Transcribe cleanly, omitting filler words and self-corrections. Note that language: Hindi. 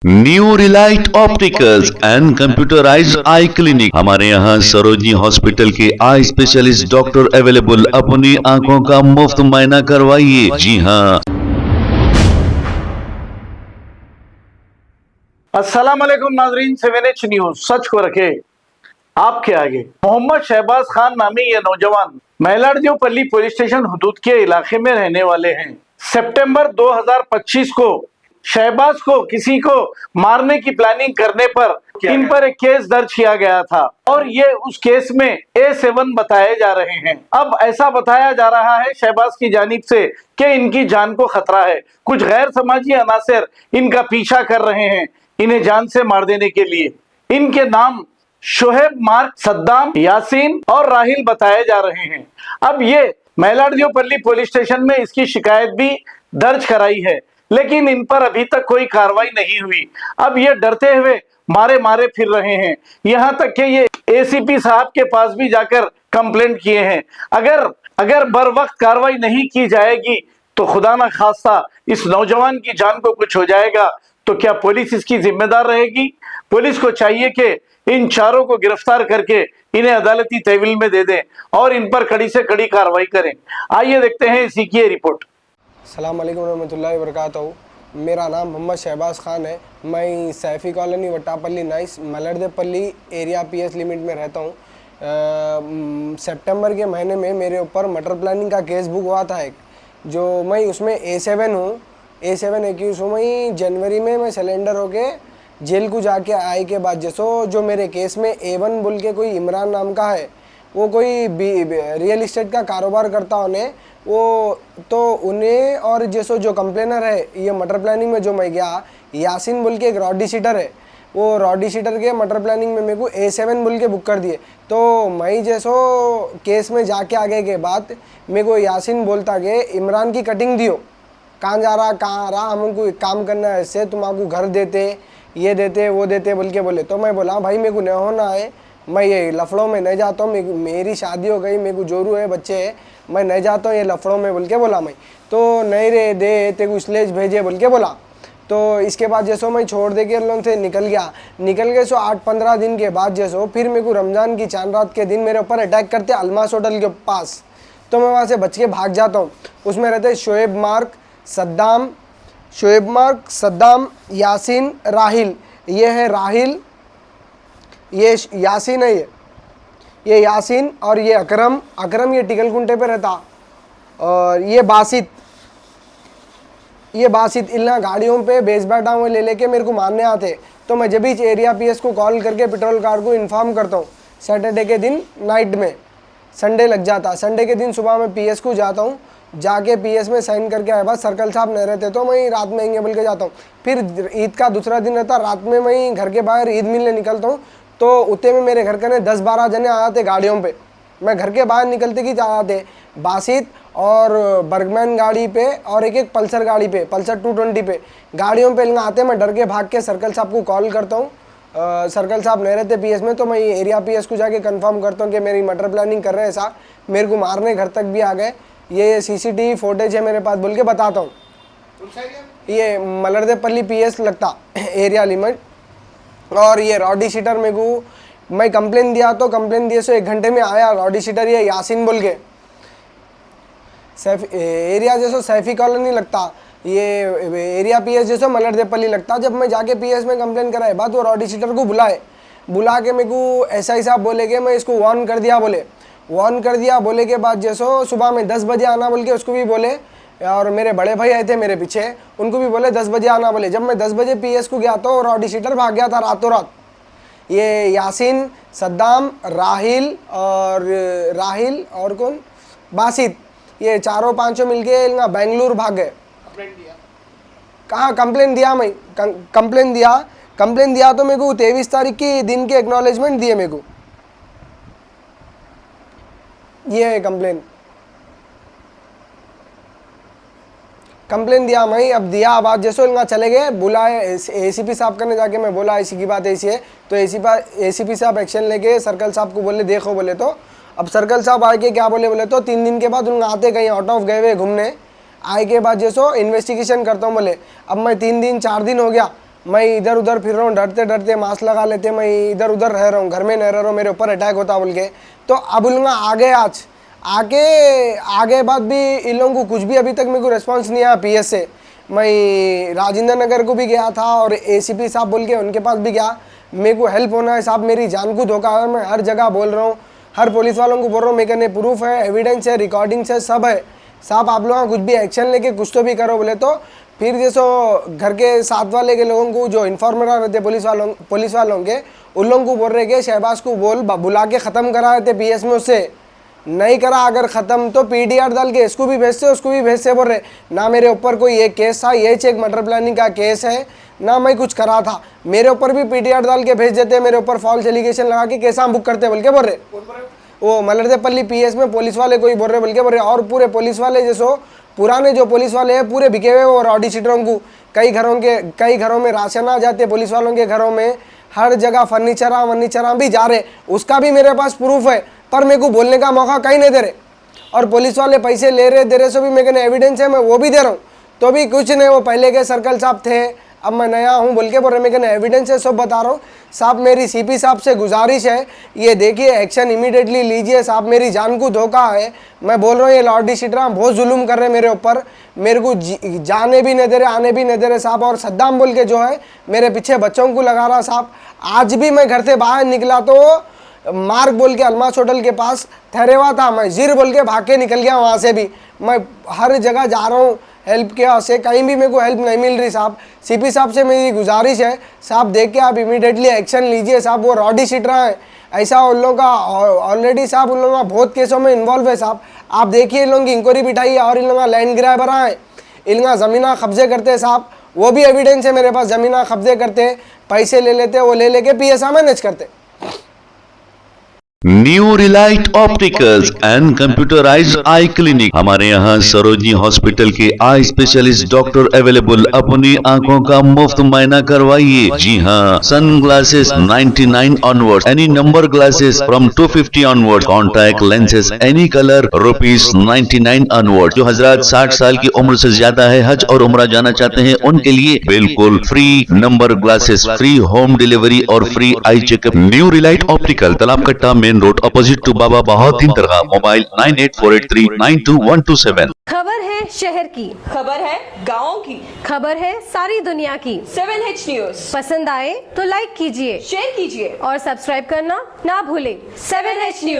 New Relight opticals and computerised I clinic. हमारे यहाँ सरोजनी हॉस्पिटल के आई स्पेशलिस्ट डॉक्टर अवेलेबल। अपनी आंखों का मुफ्त मुआयना करवाइए। जी हाँ। अस्सलाम वालेकुम नाजरीन, 7H न्यूज सच को रखे आपके आगे। मोहम्मद शहबाज खान नामी ये नौजवान मैलारदेवपल्ली पुलिस स्टेशन हुदूद के इलाके में रहने वाले हैं। सितंबर 2025 को शहबाज को किसी को मारने की प्लानिंग करने पर इन पर एक केस दर्ज किया गया था और ये उस केस में A7 बताए जा रहे हैं। अब ऐसा बताया जा रहा है शहबाज की जानिब से कि इनकी जान को खतरा है। कुछ गैर समाजी अनासर इनका पीछा कर रहे हैं इन्हें जान से मार देने के लिए। इनके नाम शोहेब, मार्क, सद्दाम, यासीन और राहिल बताए जा रहे हैं। अब ये मैलारदेवपल्ली पुलिस स्टेशन में इसकी शिकायत भी दर्ज कराई है, लेकिन इन पर अभी तक कोई कार्रवाई नहीं हुई। अब ये डरते हुए मारे मारे फिर रहे हैं, यहां तक कि ये ACP साहब के पास भी जाकर कंप्लेंट किए हैं। अगर बर वक्त कार्रवाई नहीं की जाएगी तो खुदा ना खास्ता इस नौजवान की जान को कुछ हो जाएगा तो क्या पुलिस इसकी जिम्मेदार रहेगी? पुलिस को चाहिए कि इन चारों को गिरफ्तार करके इन्हें अदालती तहवील में दे दें और इन पर कड़ी से कड़ी कार्रवाई करें। आइए देखते हैं इसी की रिपोर्ट। अस्सलाम वालेकुम रहमतुल्लाहि वबरकातुहू। मेरा नाम मोहम्मद शहबाज खान है। मैं सैफ़ी कॉलोनी वट्टापल्ली नाइस मैलारदेवपल्ली एरिया PS लिमिट में रहता हूँ। सितंबर के महीने में मेरे ऊपर मर्डर प्लानिंग का केस बुक हुआ था एक, जो मैं उसमें A7 हूँ। A7 एक्यूज हूँ। मैं जनवरी में मैं सिलेंडर होके जेल को जाके आए के बाद जो मेरे केस में A1 बोल के कोई इमरान नाम का है, वो कोई रियल इस्टेट का कारोबार करता उन्हें वो तो उन्हें और जो कंप्लेनर है ये मर्डर प्लानिंग में जो मैं गया, यासीन बोल के एक रॉडी सीटर है, वो रॉडी सीटर के मर्डर प्लानिंग में मेरे को A7 बोल के बुक कर दिए। तो मैं केस में जाके आगे के बाद मेरे को यासीन बोलता कि इमरान की कटिंग दियो, कहाँ जा रहा कहाँ आ रहा, हमको काम करना है, ऐसे तुम आपको घर देते, ये देते, वो देते बोल के बोले। तो मैं बोला भाई मेरे को नहीं होना है, मैं ये लफड़ों में नहीं जाता हूँ, मेरी शादी हो गई, मेरे को जोरू है, बच्चे है, मैं नहीं जाता हूँ ये लफड़ों में बोल के बोला मैं। तो नहीं रे दे तेरे को इसलिए भेजे बोल के बोला। तो इसके बाद मैं छोड़ दे के लोन से निकल गए 8-15 दिन के बाद फिर मेरे को रमज़ान की चांद रात के दिन मेरे ऊपर अटैक करते अलमास होटल के पास। तो मैं वहाँ से बच के भाग जाता हूँ। उसमें रहते शोएब मार्क, सद्दाम, यासीन, राहिल। ये है राहिल, ये यासीन है, ये यासीन और ये अकरम ये टिकल कुंटे पे रहता। और ये बासित इल्ला गाड़ियों पे बेस बैठा हुए ले लेके मेरे को मारने आते। तो मैं जब भी एरिया PS को कॉल करके पेट्रोल कार को इन्फॉर्म करता हूँ। सैटरडे के दिन नाइट में संडे लग जाता, संडे के दिन सुबह में PS को जाता हूँ, जाके PS में साइन करके आए बाद सर्कल साहब नहीं रहते तो मैं रात में आएंगे बोल के जाता हूँ। फिर ईद का दूसरा दिन रहता, रात में मैं घर के बाहर ईद मिलने निकलता हूँ। तो उतने में मेरे घर के 10-12 जने आते गाड़ियों पे। मैं घर के बाहर निकलते कि आते बासित और बर्गमैन गाड़ी पे और एक पल्सर गाड़ी पे, पल्सर 220 पे गाड़ियों पे आते। मैं डर के भाग के सर्कल साहब को कॉल करता हूँ। सर्कल साहब नहीं रहते PS में, तो मैं एरिया PS को जाके कंफर्म करता हूँ कि मेरी मर्डर प्लानिंग कर रहे हैं ऐसा, मेरे को मारने घर तक भी आ गए, ये CCTV फुटेज है मेरे पास बोल के बताता हूँ। ये मैलारदेवपल्ली PS लगता एरिया लिमिट। और ये रॉडी सीटर मेरे को मैं कंप्लेन दिया तो कंप्लेन दिए 1 घंटे में आया रॉडी सीटर, ये यासीन बोल के एरिया सैफी कॉलोनी लगता, ये एरिया PS मैलारदेवपल्ली लगता। जब मैं जाके PS में कंप्लेन कराए बाद वो रॉडी सीटर को बुला के मेरे को SI साहब बोले कि मैं इसको वार्न कर दिया बोले के बाद सुबह में 10 बजे आना बोल के उसको भी बोले। और मेरे बड़े भाई आए थे मेरे पीछे, उनको भी बोले 10 बजे आना बोले। जब मैं 10 बजे PS को गया तो रॉडी सीटर भाग गया था रातों रात। ये यासीन, सद्दाम, राहिल और कौन बासित, ये चारों पांचों मिलके बेंगलुरु भाग गए। कहाँ कंप्लेन दिया मैं कंप्लेन दिया तो मेरे को 23 तारीख की दिन के एक्नॉलेजमेंट दिए मेरे को। ये है कंप्लेन दिया मैं, अब दिया बात चले गए, बुलाए ACP साहब करने जाके मैं बोला ऐसी की बात ऐसी है। तो ACP साहब एक्शन लेके सर्कल साहब को बोले देखो बोले। तो अब सर्कल साहब आके क्या बोले तो 3 दिन के बाद उनका आते कहीं आउट ऑफ गए हुए घूमने, आए के बाद इन्वेस्टिगेशन करता हूँ बोले। अब मैं 3 दिन 4 दिन हो गया मैं इधर उधर फिर रहा हूँ, डरते डरते मास्क लगा लेते, मैं इधर उधर रह रहा हूँ, घर में नहीं रह रहा हूँ, मेरे ऊपर अटैक होता बोल के। तो अब बोलूँगा आगे आज आगे बात भी इन लोगों को कुछ भी अभी तक मेरे को रिस्पॉन्स नहीं आया पीएस से। मैं राजेंद्र नगर को भी गया था और एसीपी साहब बोल के उनके पास भी गया, मेरे को हेल्प होना है साहब, मेरी जान को धोखा है, मैं हर जगह बोल रहा हूँ, हर पुलिस वालों को बोल रहा हूँ, मेरे कने प्रूफ है, एविडेंस है, रिकॉर्डिंग्स है, सब है साहब, आप लोग कुछ भी एक्शन लेके कुछ तो भी करो बोले। तो फिर जैसो घर के साथ वाले के लोगों को जो इन्फॉर्मर रहते पुलिस वालों के, उन लोगों को बोल रहे कि शहबाज को बुला के ख़त्म करा रहे थे पीएस में, उससे नहीं करा अगर ख़त्म तो पीडीआर डाल के इसको भी भेजते उसको भी भेजते बोल रहे। ना मेरे ऊपर कोई एक केस था, ये एक मर्डर प्लानिंग का केस है, ना मैं कुछ करा था, मेरे ऊपर भी पीडीआर डाल के भेज देते, मेरे ऊपर फॉल्स एलिगेशन लगा के केस हम बुक करते बोल के बोल रहे। वो मलरदेपल्ली पीएस में पुलिस वाले कोई बोल रहे बोल के बोल रहे। और पूरे पुलिस वाले जैसो पुराने जो पुलिस वाले हैं पूरे बिके हुए और रॉडी शीटरों को, कई घरों में राशन आ जाते, पुलिस वालों के घरों में हर जगह फर्नीचर भी जा रहे, उसका भी मेरे पास प्रूफ है, पर मेरे को बोलने का मौका कहीं नहीं दे रहे। और पुलिस वाले पैसे ले रहे दे रहे, सो भी मेरे को एविडेंस है, मैं वो भी दे रहा हूँ, तो भी कुछ नहीं। वो पहले के सर्कल साहब थे, अब मैं नया हूँ बोल के बोल रहे, मेरे को एविडेंस है, सब बता रहा हूँ साहब। मेरी सीपी साहब से गुजारिश है, ये देखिए एक्शन इमीडिएटली लीजिए साहब, मेरी जान को धोखा है, मैं बोल रहा हूँ। ये लॉर्डी शीटरा बहुत जुल्म कर रहे मेरे ऊपर, मेरे को जाने भी नहीं दे रहे, आने भी नहीं दे रहे साहब। और सद्दाम बोल के जो है मेरे पीछे बच्चों को लगा रहा साहब। आज भी मैं घर से बाहर निकला तो मार्ग बोल के अलमास होटल के पास ठहरे हुआ था, मैं जीर बोल के भाग के निकल गया वहाँ से भी। मैं हर जगह जा रहा हूँ हेल्प के से, कहीं भी मेरे को हेल्प नहीं मिल रही साहब। सीपी साहब से मेरी गुजारिश है साहब, देख के आप इमीडिएटली एक्शन लीजिए साहब। वो रॉडी शीटरा है, ऐसा उन लोगों का ऑलरेडी साहब, उन लोगों का बहुत केसों में इन्वॉल्व है साहब। आप देखिए इन लोगों की इंक्वायरी बिठाइए, और इन लोगों का लैंड ग्रैबर है, इन लोगों ज़मीना कब्जे करते हैं साहब, वो भी एविडेंस है मेरे पास, ज़मीना कब्जे करते, पैसे ले लेते, वो ले लेके पीएसआ मैनेज करते। New Relight opticals and computerised I clinic, हमारे यहाँ सरोजनी हॉस्पिटल के आई स्पेशलिस्ट डॉक्टर अवेलेबल, अपनी आंखों का मुफ्त मायना करवाइए। जी हाँ, sunglasses 99 onward, any number glasses from 250 onward, contact lenses any colour ₹99 onward. जो हजरात 60 साल की उम्र से ज्यादा है, हज और उम्रा जाना चाहते हैं, उनके लिए बिल्कुल free number glasses, free home delivery और free eye checkup. New relite optical, Talab Katta, main road, opposite to Baba Bahauddin दरगाह। मोबाइल 9848392127। खबर है शहर की, खबर है गाँव की, खबर है सारी दुनिया की। 7H न्यूज पसंद आए तो लाइक कीजिए, शेयर कीजिए और सब्सक्राइब करना ना भूलें। 7H news.